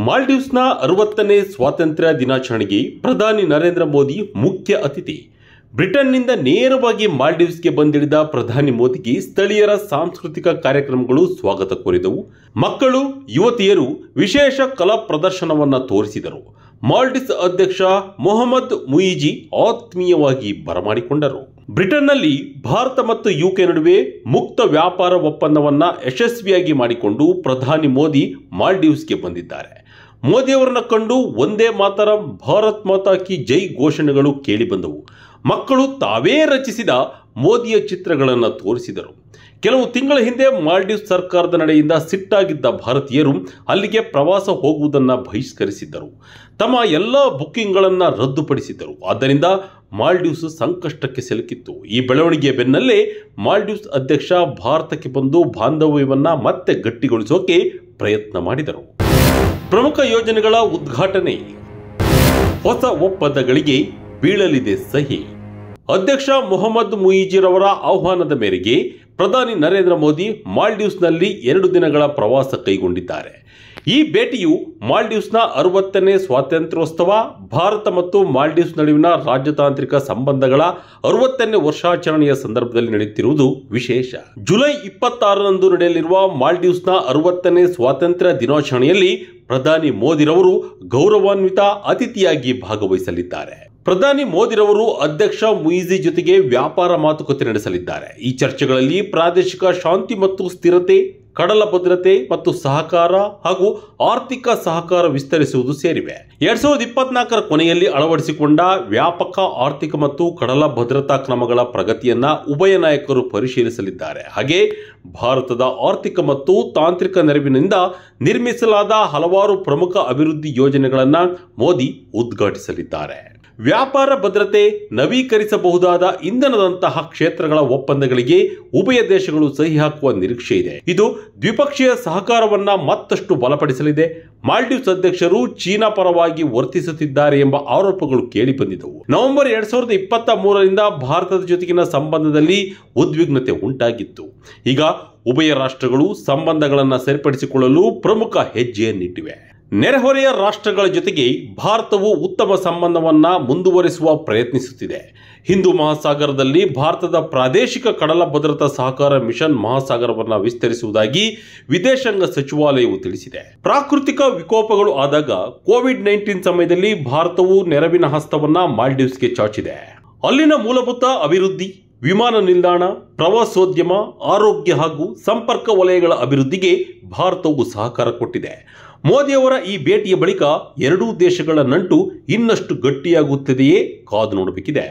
ಮಾಲ್ಡೀವ್ಸ್ನ 60ನೇ ಸ್ವಾತಂತ್ರ್ಯ ದಿನಾಚರಣೆಗೆ ಪ್ರಧಾನಿ ನರೇಂದ್ರ ಮೋದಿ ಮುಖ್ಯ ಅತಿಥಿ. ಬ್ರಿಟನ್ನಿಂದ ನೇರವಾಗಿ ಮಾಲ್ಡೀವ್ಸ್ಗೆ ಬಂದಿಳಿದ ಪ್ರಧಾನಿ ಮೋದಿಗೆ ಸ್ಥಳೀಯರ ಸಾಂಸ್ಕೃತಿಕ ಕಾರ್ಯಕ್ರಮಗಳು ಸ್ವಾಗತ ಕೋರಿದವು. ಮಕ್ಕಳು, ಯುವತಿಯರು ವಿಶೇಷ ಕಲಾ ಪ್ರದರ್ಶನವನ್ನು ತೋರಿಸಿದರು. ಮಾಲ್ಡೀವ್ಸ್ ಅಧ್ಯಕ್ಷ ಮೊಹಮ್ಮದ್ ಮುಯಿಜಿ ಆತ್ಮೀಯವಾಗಿ ಬರಮಾಡಿಕೊಂಡರು. ಬ್ರಿಟನ್ನಲ್ಲಿ ಭಾರತ ಮತ್ತು ಯುಕೆ ನಡುವೆ ಮುಕ್ತ ವ್ಯಾಪಾರ ಒಪ್ಪಂದವನ್ನ ಯಶಸ್ವಿಯಾಗಿ ಮಾಡಿಕೊಂಡು ಪ್ರಧಾನಿ ಮೋದಿ ಮಾಲ್ಡೀವ್ಸ್ಗೆ ಬಂದಿದ್ದಾರೆ. ಮೋದಿಯವರನ್ನ ಕಂಡು ಒಂದೇ ಮಾತರಂ, ಭಾರತ್ ಮಾತಾ ಕಿ ಜೈ ಘೋಷಣೆಗಳು ಕೇಳಿಬಂದವು. ಮಕ್ಕಳು ತಾವೇ ರಚಿಸಿದ ಮೋದಿಯ ಚಿತ್ರಗಳನ್ನು ತೋರಿಸಿದರು. ಕೆಲವು ತಿಂಗಳ ಹಿಂದೆ ಮಾಲ್ಡೀವ್ಸ್ ಸರ್ಕಾರದ ನಡೆಯಿಂದ ಸಿಟ್ಟಾಗಿದ್ದ ಭಾರತೀಯರು ಅಲ್ಲಿಗೆ ಪ್ರವಾಸ ಹೋಗುವುದನ್ನು ಬಹಿಷ್ಕರಿಸಿದ್ದರು. ತಮ್ಮ ಎಲ್ಲ ಬುಕ್ಕಿಂಗ್ಗಳನ್ನು ರದ್ದುಪಡಿಸಿದ್ದರು. ಆದ್ದರಿಂದ ಮಾಲ್ಡೀವ್ಸ್ ಸಂಕಷ್ಟಕ್ಕೆ ಸಿಲುಕಿತ್ತು. ಈ ಬೆಳವಣಿಗೆಯ ಬೆನ್ನಲ್ಲೇ ಮಾಲ್ಡೀವ್ಸ್ ಅಧ್ಯಕ್ಷ ಭಾರತಕ್ಕೆ ಬಂದು ಬಾಂಧವ್ಯವನ್ನು ಮತ್ತೆ ಗಟ್ಟಿಗೊಳಿಸೋಕೆ ಪ್ರಯತ್ನ ಮಾಡಿದರು. ಪ್ರಮುಖ ಯೋಜನೆಗಳ ಉದ್ಘಾಟನೆ, ಹೊಸ ಒಪ್ಪಂದಗಳಿಗೆ ಬೀಳಲಿದೆ ಸಹಿ. ಅಧ್ಯಕ್ಷ ಮೊಹಮ್ಮದ್ ಮುಯಿಜಿರವರ ಆಹ್ವಾನದ ಮೇರೆಗೆ ಪ್ರಧಾನಿ ನರೇಂದ್ರ ಮೋದಿ ಮಾಲ್ಡೀವ್ಸ್ನಲ್ಲಿ 2 ದಿನಗಳ ಪ್ರವಾಸ ಕೈಗೊಂಡಿದ್ದಾರೆ. ಈ ಭೇಟಿಯು ಮಾಲ್ಡೀವ್ಸ್ನ 60ನೇ ಸ್ವಾತಂತ್ರ್ಯೋತ್ಸವ, ಭಾರತ ಮತ್ತು ಮಾಲ್ಡೀವ್ಸ್ ನಡುವಿನ ರಾಜತಾಂತ್ರಿಕ ಸಂಬಂಧಗಳ 60ನೇ ವರ್ಷಾಚರಣೆಯ ಸಂದರ್ಭದಲ್ಲಿ ನಡೆಯುತ್ತಿರುವುದು ವಿಶೇಷ. ಜುಲೈ 26ರಂದು ನಡೆಯಲಿರುವ ಮಾಲ್ಡೀವ್ಸ್ನ 60ನೇ ಸ್ವಾತಂತ್ರ್ಯ ದಿನಾಚರಣೆಯಲ್ಲಿ ಪ್ರಧಾನಿ ಮೋದಿರವರು ಗೌರವಾನ್ವಿತ ಅತಿಥಿಯಾಗಿ ಭಾಗವಹಿಸಲಿದ್ದಾರೆ. ಪ್ರಧಾನಿ ಮೋದಿರವರು ಅಧ್ಯಕ್ಷ ಮುಯಿಜಿ ಜೊತೆಗೆ ವ್ಯಾಪಾರ ಮಾತುಕತೆ ನಡೆಸಲಿದ್ದಾರೆ. ಈ ಚರ್ಚೆಗಳಲ್ಲಿ ಪ್ರಾದೇಶಿಕ ಶಾಂತಿ ಮತ್ತು ಸ್ಥಿರತೆ, ಕಡಲ ಭದ್ರತೆ ಮತ್ತು ಸಹಕಾರ ಹಾಗೂ ಆರ್ಥಿಕ ಸಹಕಾರ ವಿಸ್ತರಿಸುವುದು ಸೇರಿವೆ. 2024ರ ಕೊನೆಯಲ್ಲಿ ಅಳವಡಿಸಿಕೊಂಡ ವ್ಯಾಪಕ ಆರ್ಥಿಕ ಮತ್ತು ಕಡಲ ಭದ್ರತಾ ಕ್ರಮಗಳ ಪ್ರಗತಿಯನ್ನ ಉಭಯ ನಾಯಕರು ಪರಿಶೀಲಿಸಲಿದ್ದಾರೆ. ಹಾಗೆ ಭಾರತದ ಆರ್ಥಿಕ ಮತ್ತು ತಾಂತ್ರಿಕ ನೆರವಿನಿಂದ ನಿರ್ಮಿಸಲಾದ ಹಲವಾರು ಪ್ರಮುಖ ಅಭಿವೃದ್ಧಿ ಯೋಜನೆಗಳನ್ನು ಮೋದಿ ಉದ್ಘಾಟಿಸಲಿದ್ದಾರೆ. ವ್ಯಾಪಾರ ಭದ್ರತೆ, ನವೀಕರಿಸಬಹುದಾದ ಇಂಧನದಂತಹ ಕ್ಷೇತ್ರಗಳ ಒಪ್ಪಂದಗಳಿಗೆ ಉಭಯ ದೇಶಗಳು ಸಹಿ ಹಾಕುವ ನಿರೀಕ್ಷೆ ಇದೆ. ಇದು ದ್ವಿಪಕ್ಷೀಯ ಸಹಕಾರವನ್ನ ಮತ್ತಷ್ಟು ಬಲಪಡಿಸಲಿದೆ. ಮಾಲ್ಡೀವ್ಸ್ ಅಧ್ಯಕ್ಷರು ಚೀನಾ ಪರವಾಗಿ ವರ್ತಿಸುತ್ತಿದ್ದಾರೆ ಎಂಬ ಆರೋಪಗಳು ಕೇಳಿಬಂದಿದ್ದವು. ನವೆಂಬರ್ 2023ರಿಂದ ಭಾರತದ ಜೊತೆಗಿನ ಸಂಬಂಧದಲ್ಲಿ ಉದ್ವಿಗ್ನತೆ ಉಂಟಾಗಿತ್ತು. ಈಗ ಉಭಯ ರಾಷ್ಟ್ರಗಳು ಸಂಬಂಧಗಳನ್ನು ಸರಿಪಡಿಸಿಕೊಳ್ಳಲು ಪ್ರಮುಖ ಹೆಜ್ಜೆಯನ್ನಿಟ್ಟಿವೆ. ನೆರೆಹೊರೆಯ ರಾಷ್ಟ್ರಗಳ ಜೊತೆಗೆ ಭಾರತವು ಉತ್ತಮ ಸಂಬಂಧವನ್ನ ಮುಂದುವರಿಸುವ ಪ್ರಯತ್ನಿಸುತ್ತಿದೆ. ಹಿಂದೂ ಮಹಾಸಾಗರದಲ್ಲಿ ಭಾರತದ ಪ್ರಾದೇಶಿಕ ಕಡಲ ಭದ್ರತಾ ಸಹಕಾರ ಮಿಷನ್ ಮಹಾಸಾಗರವನ್ನು ವಿಸ್ತರಿಸುವುದಾಗಿ ವಿದೇಶಾಂಗ ಸಚಿವಾಲಯವು ತಿಳಿಸಿದೆ. ಪ್ರಾಕೃತಿಕ ವಿಕೋಪಗಳು ಆದಾಗ ಕೋವಿಡ್-19 ಸಮಯದಲ್ಲಿ ಭಾರತವು ನೆರವಿನ ಹಸ್ತವನ್ನ ಮಾಲ್ಡೀವ್ಸ್ಗೆ ಚಾಚಿದೆ. ಅಲ್ಲಿನ ಮೂಲಭೂತ ಅಭಿವೃದ್ಧಿ, ವಿಮಾನ ನಿಲ್ದಾಣ, ಪ್ರವಾಸೋದ್ಯಮ, ಆರೋಗ್ಯ ಹಾಗೂ ಸಂಪರ್ಕ ವಲಯಗಳ ಅಭಿವೃದ್ಧಿಗೆ ಭಾರತವು ಸಹಕಾರ ಕೊಟ್ಟಿದೆ. ಮೋದಿಯವರ ಈ ಭೇಟಿಯ ಬಳಿಕ ಎರಡೂ ದೇಶಗಳ ನಂಟು ಇನ್ನಷ್ಟು ಗಟ್ಟಿಯಾಗುತ್ತದೆಯೇ ಕಾದು ನೋಡಬೇಕಿದೆ.